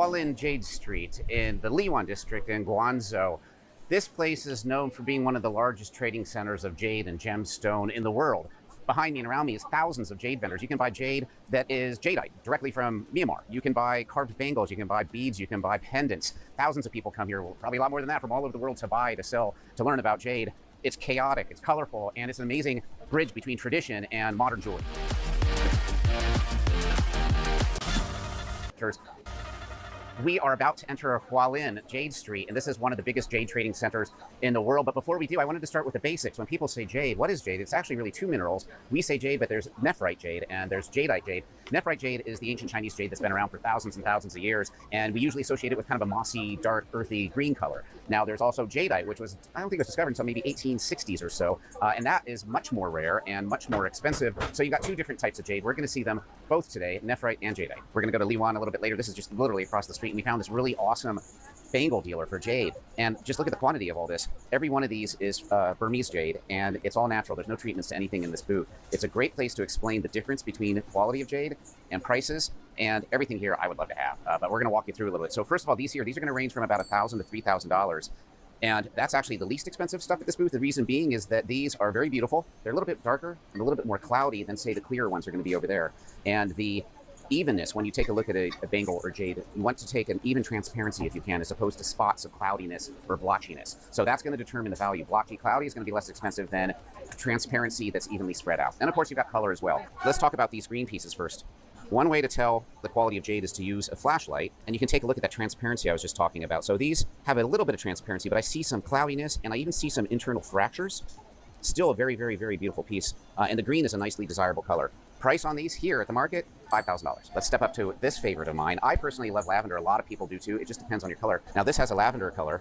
Hualin Jade Street in the Liwan district in Guangzhou. This place is known for being one of the largest trading centers of jade and gemstone in the world. Behind me and around me is thousands of jade vendors. You can buy jade that is jadeite directly from Myanmar. You can buy carved bangles, you can buy beads, you can buy pendants. Thousands of people come here, probably a lot more than that, from all over the world to buy, to sell, to learn about jade. It's chaotic, it's colorful, and it's an amazing bridge between tradition and modern jewelry. We are about to enter Hualin Jade Street, and this is one of the biggest jade trading centers in the world. But before we do, I wanted to start with the basics. When people say jade, what is jade? It's actually really two minerals. We say jade, but there's nephrite jade and there's jadeite jade. Nephrite jade is the ancient Chinese jade that's been around for thousands and thousands of years, and we usually associate it with kind of a mossy, dark, earthy green color. Now, there's also jadeite, which was, I don't think it was discovered until maybe 1860s or so, and that is much more rare and much more expensive. So you've got two different types of jade. We're going to see them both today, nephrite and jadeite. We're going to go to Liwan a little bit later. This is just literally across the street, and we found this really awesome bangle dealer for jade. And just look at the quantity of all this. Every one of these is Burmese jade, and it's all natural. There's no treatments to anything in this booth. It's a great place to explain the difference between quality of jade and prices, and everything here I would love to have. But we're going to walk you through a little bit. So first of all, these are going to range from about $1,000 to $3,000. And that's actually the least expensive stuff at this booth. The reason being is that these are very beautiful. They're a little bit darker and a little bit more cloudy than, say, the clearer ones are going to be over there. And the evenness, when you take a look at a bangle or jade, you want to take an even transparency if you can, as opposed to spots of cloudiness or blotchiness. So that's going to determine the value. Blotchy, cloudy is going to be less expensive than transparency that's evenly spread out. And of course, you've got color as well. Let's talk about these green pieces first. One way to tell the quality of jade is to use a flashlight, and you can take a look at that transparency I was just talking about. So these have a little bit of transparency, but I see some cloudiness, and I even see some internal fractures. Still a very, very, very beautiful piece. And the green is a nicely desirable color. Price on these here at the market, $5,000. Let's step up to this favorite of mine. I personally love lavender. A lot of people do too. It just depends on your color. Now this has a lavender color,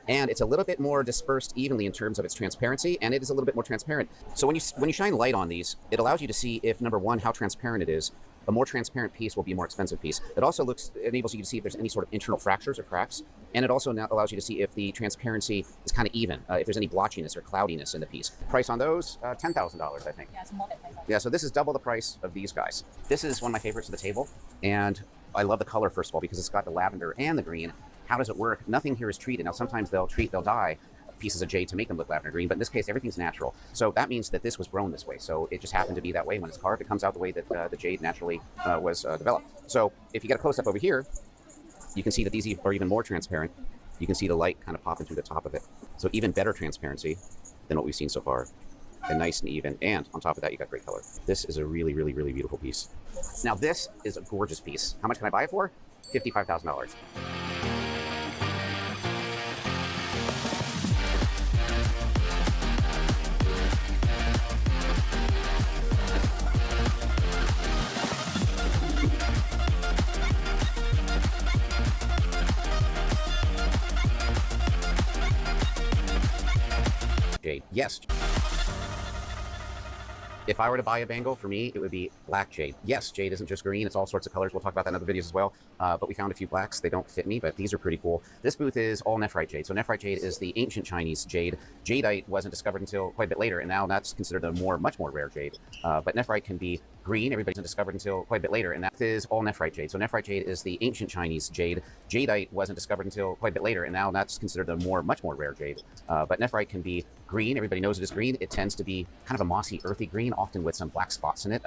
and it's a little bit more dispersed evenly in terms of its transparency, and it is a little bit more transparent. So when you shine light on these, it allows you to see if, number one, how transparent it is. A more transparent piece will be a more expensive piece. It also enables you to see if there's any sort of internal fractures or cracks, and it also now allows you to see if the transparency is kind of even, if there's any blotchiness or cloudiness in the piece. Price on those, $10,000, I think. Yeah, it's more than $10,000. Yeah, so this is double the price of these guys. This is one of my favorites of the table, and I love the color, first of all, because it's got the lavender and the green. How does it work? Nothing here is treated. Now, sometimes they'll dye pieces of jade to make them look lavender green, but in this case, everything's natural. So that means that this was grown this way. So it just happened to be that way. When it's carved, it comes out the way that the jade naturally was developed. So if you get a close-up over here, you can see that these are even more transparent. You can see the light kind of popping through the top of it. So even better transparency than what we've seen so far. And nice and even. And on top of that, you got great color. This is a really, really, really beautiful piece. Now, this is a gorgeous piece. How much can I buy it for? $55,000. Jade. Yes. If I were to buy a bangle, for me, it would be black jade. Yes, jade isn't just green. It's all sorts of colors. We'll talk about that in other videos as well. But we found a few blacks. They don't fit me, but these are pretty cool. This booth is all nephrite jade. So nephrite jade is the ancient Chinese jade. Jadeite wasn't discovered until quite a bit later, and now that's considered a much more rare jade. But nephrite can be green. Everybody's discovered until quite a bit later, and that is all nephrite jade. So nephrite jade is the ancient Chinese jade. Jadeite wasn't discovered until quite a bit later, and now that's considered a much more rare jade. But nephrite can be green. Everybody knows it is green. It tends to be kind of a mossy, earthy green, often with some black spots in it,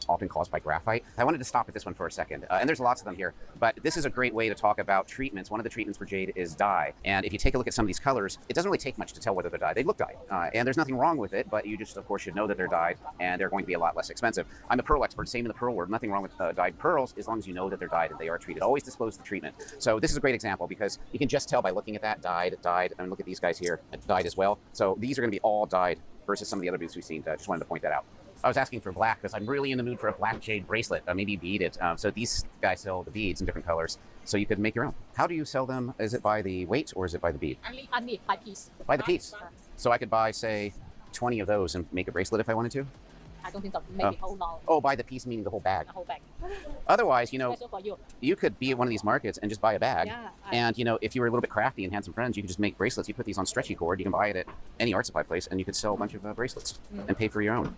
often caused by graphite. I wanted to stop at this one for a second, and there's lots of them here, but this is a great way to talk about treatments. One of the treatments for jade is dye, and if you take a look at some of these colors, it doesn't really take much to tell whether they're dyed. They look dyed, and there's nothing wrong with it, but you just, of course, should know that they're dyed, and they're going to be a lot less expensive. I'm a pearl expert, same in the pearl world. Nothing wrong with dyed pearls, as long as you know that they're dyed and they are treated. Always disclose the treatment. So this is a great example, because you can just tell by looking at that, dyed, and look at these guys here, dyed as well. So these are going to be all dyed versus some of the other booths we've seen. Just wanted to point that out. I was asking for black because I'm really in the mood for a black jade bracelet, maybe beaded. So these guys sell the beads in different colors, so you could make your own. How do you sell them? Is it by the weight or is it by the bead? Only by piece. By the piece. So I could buy, say, 20 of those and make a bracelet if I wanted to? I don't think so. Maybe whole long. Oh, by the piece meaning the whole bag. The whole bag. Otherwise, you know, For you. you could be at one of these markets and just buy a bag. Yeah, and, you know, if you were a little bit crafty and had some friends, you could just make bracelets. You put these on stretchy cord. You can buy it at any art supply place, and you could sell a bunch of bracelets and pay for your own.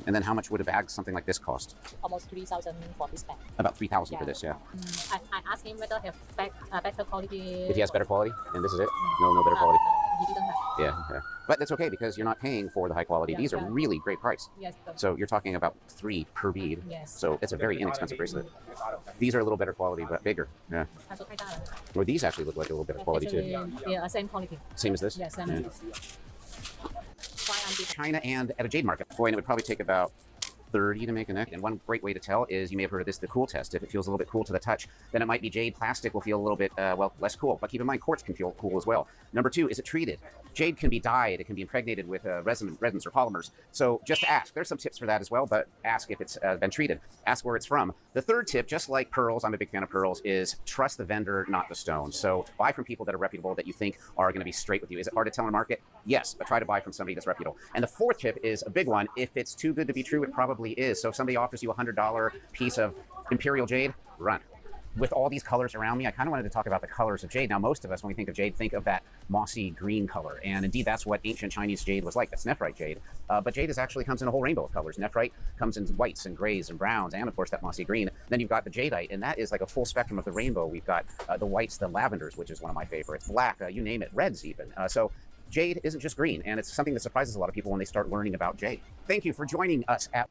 And then how much would a bag something like this cost? Almost 3,000 for this bag. About 3,000 Yeah. for this, yeah. I asked him whether he have better quality. If he has better quality, and this is it? No better quality. He didn't have. Yeah. But that's okay because you're not paying for the high quality. Yeah, These are yeah. really great price. Yes. So you're talking about 3 per bead. Yes. So it's a very inexpensive bracelet. These are a little better quality, but bigger. Yeah. 他说太大了。 Or these actually look like a little better quality too. Actually, yeah, same quality. Same as this? Yes, same Yeah. as this. Why I'm different? China and at a jade market. Boy, and it would probably take about 30 to make a neck. And one great way to tell is you may have heard of this, the cool test. If it feels a little bit cool to the touch, then it might be jade. Plastic will feel a little bit, less cool. But keep in mind, quartz can feel cool as well. Number 2, is it treated? Jade can be dyed. It can be impregnated with resins or polymers. So just ask. There's some tips for that as well, but ask if it's been treated. Ask where it's from. The third tip, just like pearls, I'm a big fan of pearls, is trust the vendor, not the stone. So buy from people that are reputable, that you think are going to be straight with you. Is it hard to tell in the market? Yes, but try to buy from somebody that's reputable. And the fourth tip is a big one. If it's too good to be true, it probably is. So if somebody offers you a $100 piece of imperial jade, run. With all these colors around me, I kind of wanted to talk about the colors of jade. Now, most of us, when we think of jade, think of that mossy green color. And indeed, that's what ancient Chinese jade was like. That's nephrite jade. But jade actually comes in a whole rainbow of colors. Nephrite comes in whites and grays and browns, and of course, that mossy green. Then you've got the jadeite, and that is like a full spectrum of the rainbow. We've got the whites, the lavenders, which is one of my favorites, black, you name it, reds even. So jade isn't just green, and it's something that surprises a lot of people when they start learning about jade. Thank you for joining us at